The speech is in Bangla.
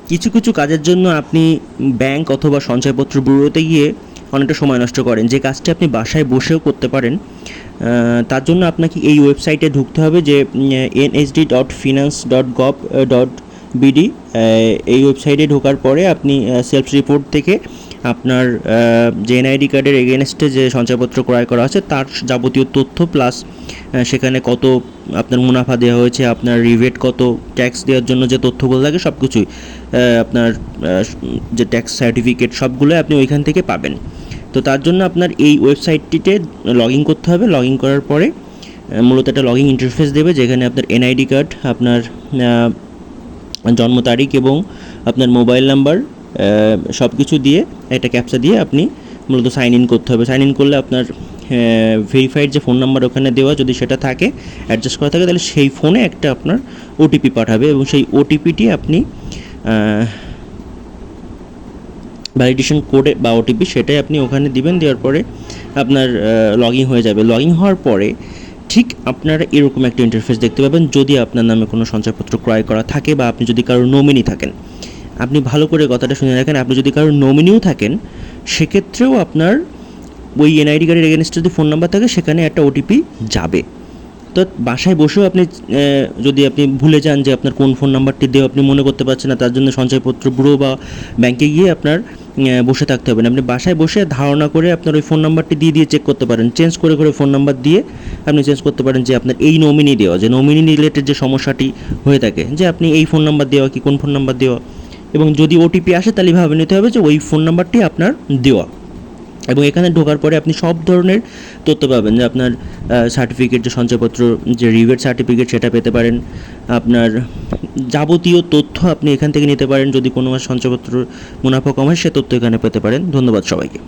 কিছু কিছু কাজের জন্য আপনি ব্যাংক অথবা সঞ্চয়পত্র ব্যুরোতে গিয়ে অনেকটা সময় নষ্ট করেন, যে কাজটি আপনি বাসায় বসেও করতে পারেন। তার জন্য আপনাকে এই ওয়েবসাইটে ঢুকতে হবে, যে nhd.finance.gov.bd। এই ওয়েবসাইটে ঢোকার পরে আপনি সেলফ রিপোর্ট থেকে আপনার যে এনআইডি কার্ডের এগেনস্টে যে সঞ্চয়পত্র ক্রয় করা আছে তার যাবতীয় তথ্য, প্লাস সেখানে কত আপনার মুনাফা দেওয়া হয়েছে, আপনার রিবেট কত, ট্যাক্স দেওয়ার জন্য যে তথ্যগুলো লাগে সব কিছুই, আপনার যে ট্যাক্স সার্টিফিকেট সবগুলো আপনি ওইখান থেকে পাবেন। তো তার জন্য আপনার এই ওয়েবসাইটটিতে লগ ইন করতে হবে। লগ ইন করার পরে মূলত একটা লগ ইন ইন্টারফেস দেবে, যেখানে আপনার এনআইডি কার্ড, আপনার জন্ম তারিখ এবং আপনার মোবাইল নাম্বার সব কিছু দিয়ে একটা ক্যাপচা দিয়ে আপনি মূলত সাইন ইন করতে হবে। সাইন ইন করলে আপনার ভেরিফাইড যে ফোন নাম্বার ওখানে দেওয়া, যদি সেটা থাকে, অ্যাডজাস্ট করা থাকে, তাহলে সেই ফোনে একটা আপনার ওটিপি পাঠাবে এবং সেই ওটিপিটি আপনি ভ্যালিডেশন কোডে বা ওটিপি সেটাই আপনি ওখানে দিবেন। দেওয়ার পরে আপনার লগ ইন হয়ে যাবে। লগ ইন হওয়ার পরে ঠিক আপনারা এরকম একটা ইন্টারফেস দেখতে পাবেন, যদি আপনার নামে কোনো সঞ্চয়পত্র ক্রয় করা থাকে বা আপনি যদি কারোর নমিনি থাকেন। আপনি ভালো করে কথাটা শুনে রাখেন, আপনি যদি কারোর নমিনিও থাকেন, সেক্ষেত্রেও আপনার ওই এনআইডি কার্ডের এগেনস্টে যদি ফোন নাম্বার থাকে সেখানে একটা ওটিপি যাবে। তো বাসায় বসেও আপনি যদি আপনি ভুলে যান যে আপনার কোন ফোন নাম্বারটি দেওয়া আপনি মনে করতে পারছেন না, তার জন্য সঞ্চয়পত্র ব্যুরো বা ব্যাংকে গিয়ে আপনার বসে থাকতে হবে না। আপনি বাসায় বসে ধারণা করে আপনার ওই ফোন নাম্বারটি দিয়ে চেক করতে পারেন, চেঞ্জ করে ফোন নাম্বার দিয়ে আপনি চেঞ্জ করতে পারেন যে আপনার এই নমিনি দেওয়া, যে নমিনি রিলেটেড যে সমস্যাটি হয়ে থাকে, যে আপনি এই ফোন নাম্বার দেওয়া কি কোন ফোন নাম্বার দেওয়া, এবং যদি ওটিপি আসে তাহলে ভাবে নিতে হবে যে ওই ফোন নাম্বারটি আপনার দেওয়া। এবং এখানে ঢোকার পরে আপনি সব ধরনের তথ্য পাবেন, যে আপনার সার্টিফিকেট, যে সঞ্চয়পত্র যে রিবেট সার্টিফিকেট সেটা পেতে পারেন, আপনার যাবতীয় তথ্য আপনি এখান থেকে নিতে পারেন। যদি কোনো মাস সঞ্চয়পত্র মুনাফা কম হয় সে তথ্য এখানে পেতে পারেন। ধন্যবাদ সবাইকে।